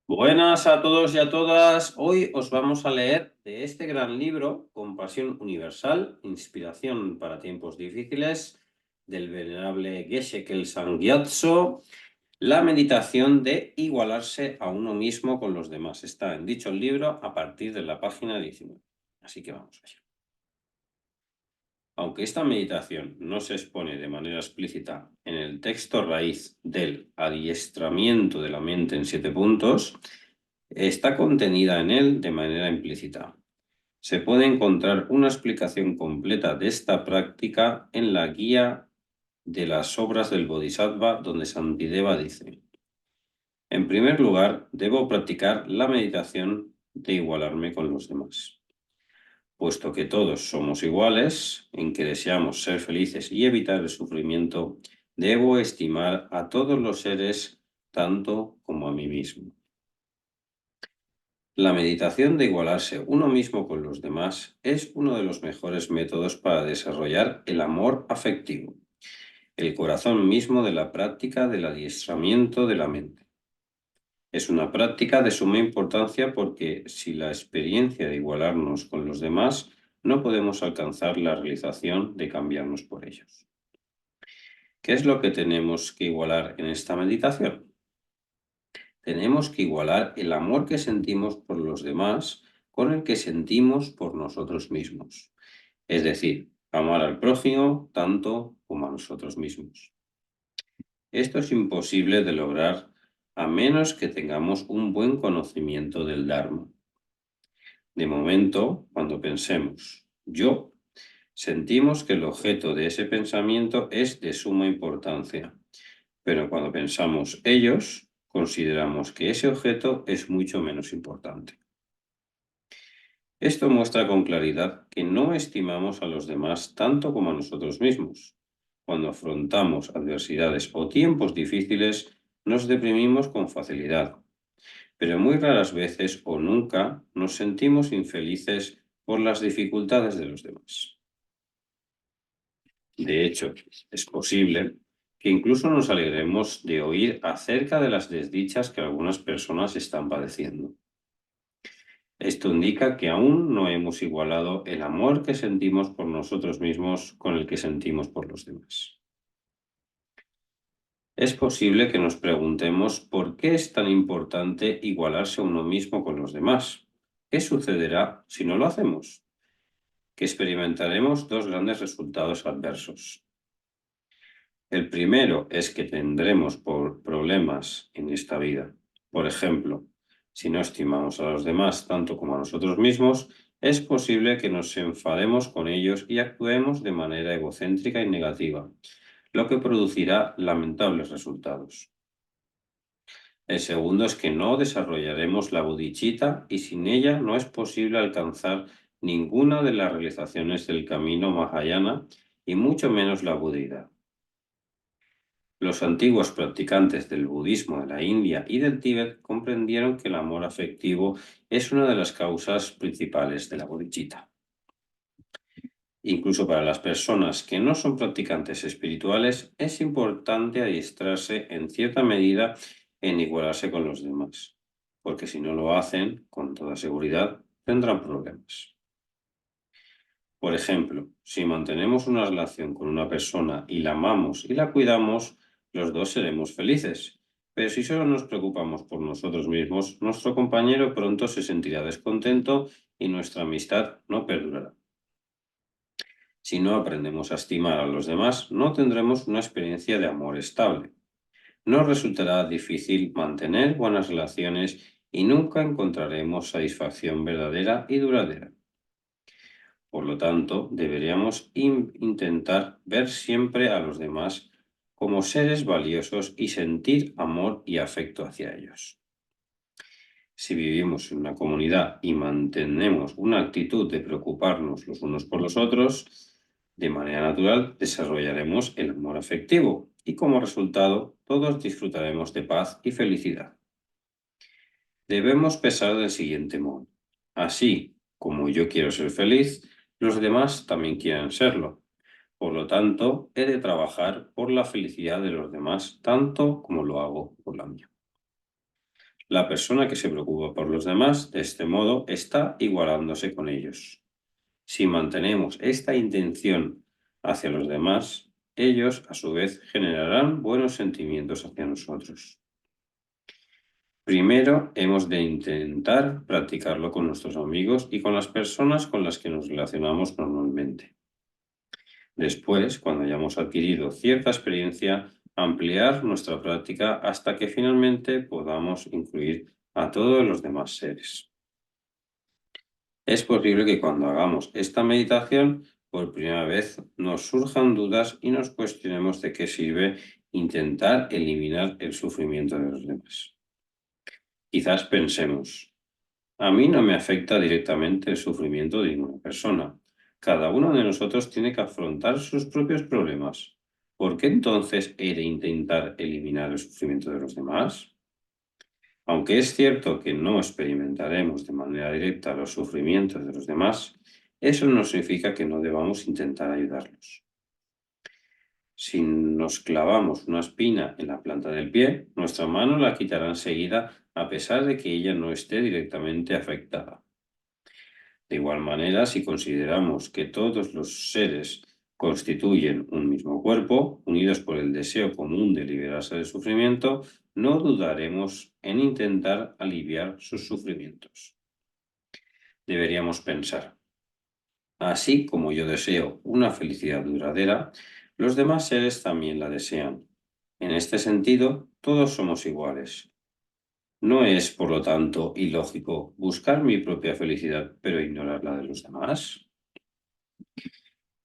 Buenas a todos y a todas. Hoy os vamos a leer de este gran libro, Compasión Universal, Inspiración para tiempos difíciles, del venerable Geshe Kelsang Gyatso, la meditación de igualarse a uno mismo con los demás. Está en dicho libro a partir de la página 19. Así que vamos allá. Aunque esta meditación no se expone de manera explícita en el texto raíz del adiestramiento de la mente en 7 puntos, está contenida en él de manera implícita. Se puede encontrar una explicación completa de esta práctica en la guía de las obras del Bodhisattva, donde Shantideva dice: en primer lugar, debo practicar la meditación de igualarme con los demás. Puesto que todos somos iguales, en que deseamos ser felices y evitar el sufrimiento, debo estimar a todos los seres tanto como a mí mismo. La meditación de igualarse uno mismo con los demás es uno de los mejores métodos para desarrollar el amor afectivo, el corazón mismo de la práctica del adiestramiento de la mente. Es una práctica de suma importancia porque sin la experiencia de igualarnos con los demás, no podemos alcanzar la realización de cambiarnos por ellos. ¿Qué es lo que tenemos que igualar en esta meditación? Tenemos que igualar el amor que sentimos por los demás con el que sentimos por nosotros mismos. Es decir, amar al prójimo tanto como a nosotros mismos. Esto es imposible de lograr a menos que tengamos un buen conocimiento del Dharma. De momento, cuando pensemos yo, sentimos que el objeto de ese pensamiento es de suma importancia, pero cuando pensamos ellos, consideramos que ese objeto es mucho menos importante. Esto muestra con claridad que no estimamos a los demás tanto como a nosotros mismos. Cuando afrontamos adversidades o tiempos difíciles, nos deprimimos con facilidad, pero muy raras veces o nunca nos sentimos infelices por las dificultades de los demás. De hecho, es posible que incluso nos alegremos de oír acerca de las desdichas que algunas personas están padeciendo. Esto indica que aún no hemos igualado el amor que sentimos por nosotros mismos con el que sentimos por los demás. Es posible que nos preguntemos por qué es tan importante igualarse a uno mismo con los demás. ¿Qué sucederá si no lo hacemos? Que experimentaremos dos grandes resultados adversos. El primero es que tendremos problemas en esta vida. Por ejemplo, si no estimamos a los demás tanto como a nosotros mismos, es posible que nos enfademos con ellos y actuemos de manera egocéntrica y negativa, lo que producirá lamentables resultados. El segundo es que no desarrollaremos la bodhicitta y sin ella no es posible alcanzar ninguna de las realizaciones del camino Mahayana y mucho menos la budeidad. Los antiguos practicantes del budismo de la India y del Tíbet comprendieron que el amor afectivo es una de las causas principales de la bodhicitta. Incluso para las personas que no son practicantes espirituales, es importante adiestrarse en cierta medida en igualarse con los demás, porque si no lo hacen, con toda seguridad, tendrán problemas. Por ejemplo, si mantenemos una relación con una persona y la amamos y la cuidamos, los dos seremos felices. Pero si solo nos preocupamos por nosotros mismos, nuestro compañero pronto se sentirá descontento y nuestra amistad no perdurará. Si no aprendemos a estimar a los demás, no tendremos una experiencia de amor estable. Nos resultará difícil mantener buenas relaciones y nunca encontraremos satisfacción verdadera y duradera. Por lo tanto, deberíamos intentar ver siempre a los demás como seres valiosos y sentir amor y afecto hacia ellos. Si vivimos en una comunidad y mantenemos una actitud de preocuparnos los unos por los otros, de manera natural desarrollaremos el amor afectivo y como resultado todos disfrutaremos de paz y felicidad. Debemos pensar del siguiente modo: así como yo quiero ser feliz, los demás también quieren serlo. Por lo tanto, he de trabajar por la felicidad de los demás tanto como lo hago por la mía. La persona que se preocupa por los demás, de este modo, está igualándose con ellos. Si mantenemos esta intención hacia los demás, ellos, a su vez, generarán buenos sentimientos hacia nosotros. Primero, hemos de intentar practicarlo con nuestros amigos y con las personas con las que nos relacionamos normalmente. Después, cuando hayamos adquirido cierta experiencia, ampliar nuestra práctica hasta que finalmente podamos incluir a todos los demás seres. Es posible que cuando hagamos esta meditación, por primera vez nos surjan dudas y nos cuestionemos de qué sirve intentar eliminar el sufrimiento de los demás. Quizás pensemos, a mí no me afecta directamente el sufrimiento de ninguna persona. Cada uno de nosotros tiene que afrontar sus propios problemas. ¿Por qué entonces he de intentar eliminar el sufrimiento de los demás? Aunque es cierto que no experimentaremos de manera directa los sufrimientos de los demás, eso no significa que no debamos intentar ayudarlos. Si nos clavamos una espina en la planta del pie, nuestra mano la quitará enseguida a pesar de que ella no esté directamente afectada. De igual manera, si consideramos que todos los seres constituyen un mismo cuerpo, unidos por el deseo común de liberarse del sufrimiento, no dudaremos en intentar aliviar sus sufrimientos. Deberíamos pensar, así como yo deseo una felicidad duradera, los demás seres también la desean. En este sentido, todos somos iguales. ¿No es, por lo tanto, ilógico buscar mi propia felicidad pero ignorar la de los demás?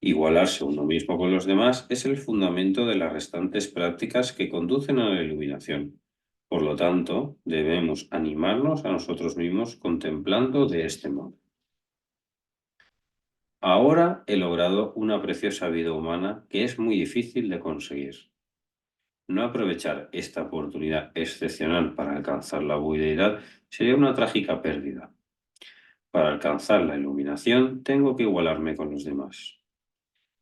Igualarse uno mismo con los demás es el fundamento de las restantes prácticas que conducen a la iluminación. Por lo tanto, debemos animarnos a nosotros mismos contemplando de este modo. Ahora he logrado una preciosa vida humana que es muy difícil de conseguir. No aprovechar esta oportunidad excepcional para alcanzar la budeidad sería una trágica pérdida. Para alcanzar la iluminación tengo que igualarme con los demás.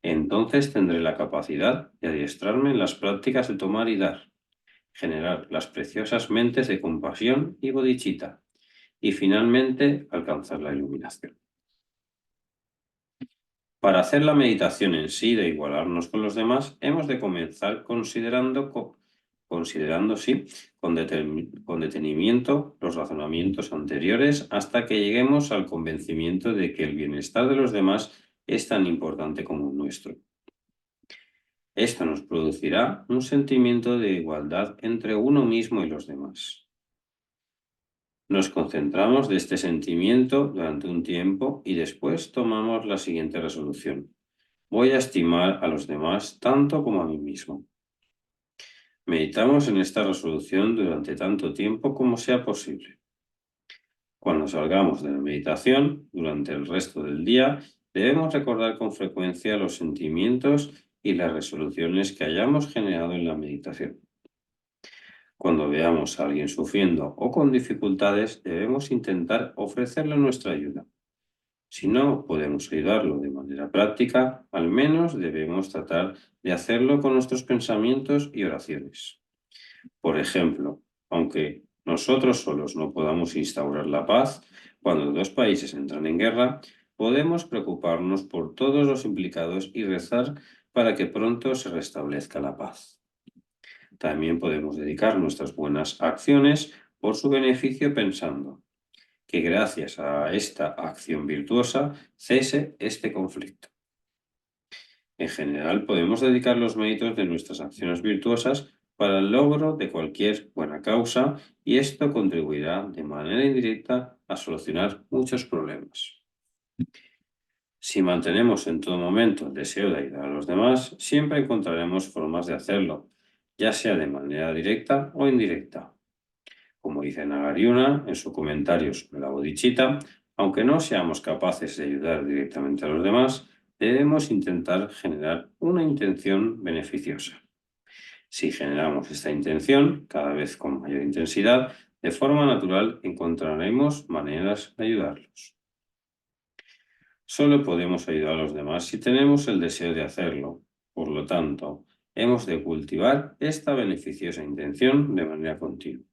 Entonces tendré la capacidad de adiestrarme en las prácticas de tomar y dar, generar las preciosas mentes de compasión y bodhicitta, y finalmente alcanzar la iluminación. Para hacer la meditación en sí de igualarnos con los demás, hemos de comenzar considerando sí, con detenimiento los razonamientos anteriores hasta que lleguemos al convencimiento de que el bienestar de los demás es tan importante como el nuestro. Esto nos producirá un sentimiento de igualdad entre uno mismo y los demás. Nos concentramos de este sentimiento durante un tiempo y después tomamos la siguiente resolución. Voy a estimar a los demás tanto como a mí mismo. Meditamos en esta resolución durante tanto tiempo como sea posible. Cuando salgamos de la meditación, durante el resto del día, debemos recordar con frecuencia los sentimientos y las resoluciones que hayamos generado en la meditación. Cuando veamos a alguien sufriendo o con dificultades, debemos intentar ofrecerle nuestra ayuda. Si no podemos ayudarlo de manera práctica, al menos debemos tratar de hacerlo con nuestros pensamientos y oraciones. Por ejemplo, aunque nosotros solos no podamos instaurar la paz, cuando dos países entran en guerra, podemos preocuparnos por todos los implicados y rezar para que pronto se restablezca la paz. También podemos dedicar nuestras buenas acciones por su beneficio pensando que gracias a esta acción virtuosa cese este conflicto. En general, podemos dedicar los méritos de nuestras acciones virtuosas para el logro de cualquier buena causa y esto contribuirá de manera indirecta a solucionar muchos problemas. Si mantenemos en todo momento el deseo de ayudar a los demás, siempre encontraremos formas de hacerlo, ya sea de manera directa o indirecta. Como dice Nagarjuna en su comentario sobre la bodhicitta, aunque no seamos capaces de ayudar directamente a los demás, debemos intentar generar una intención beneficiosa. Si generamos esta intención cada vez con mayor intensidad, de forma natural encontraremos maneras de ayudarlos. Solo podemos ayudar a los demás si tenemos el deseo de hacerlo. Por lo tanto, hemos de cultivar esta beneficiosa intención de manera continua.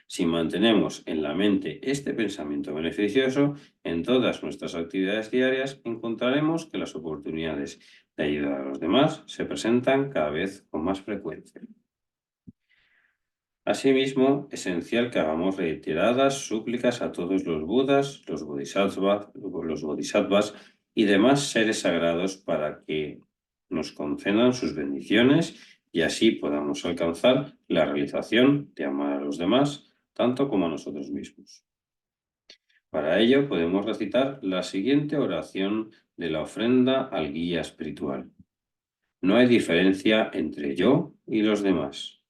Si mantenemos en la mente este pensamiento beneficioso en todas nuestras actividades diarias, encontraremos que las oportunidades de ayudar a los demás se presentan cada vez con más frecuencia. Asimismo, esencial que hagamos reiteradas súplicas a todos los Budas, los Bodhisattvas y demás seres sagrados para que nos concedan sus bendiciones y así podamos alcanzar la realización de amar a los demás tanto como a nosotros mismos. Para ello podemos recitar la siguiente oración de la ofrenda al guía espiritual. No hay diferencia entre yo y los demás,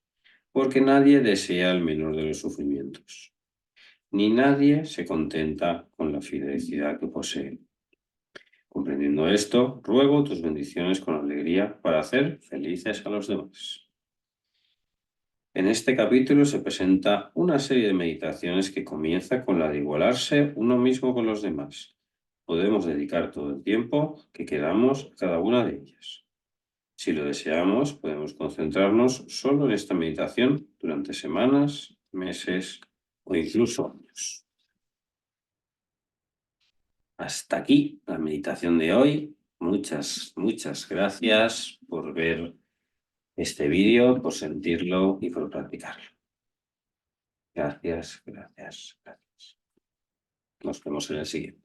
porque nadie desea el menor de los sufrimientos, ni nadie se contenta con la felicidad que posee. Comprendiendo esto, ruego tus bendiciones con alegría para hacer felices a los demás. En este capítulo se presenta una serie de meditaciones que comienza con la de igualarse uno mismo con los demás. Podemos dedicar todo el tiempo que queramos a cada una de ellas. Si lo deseamos, podemos concentrarnos solo en esta meditación durante semanas, meses o incluso años. Hasta aquí la meditación de hoy. Muchas gracias por ver este vídeo, por sentirlo y por practicarlo. Gracias. Nos vemos en el siguiente.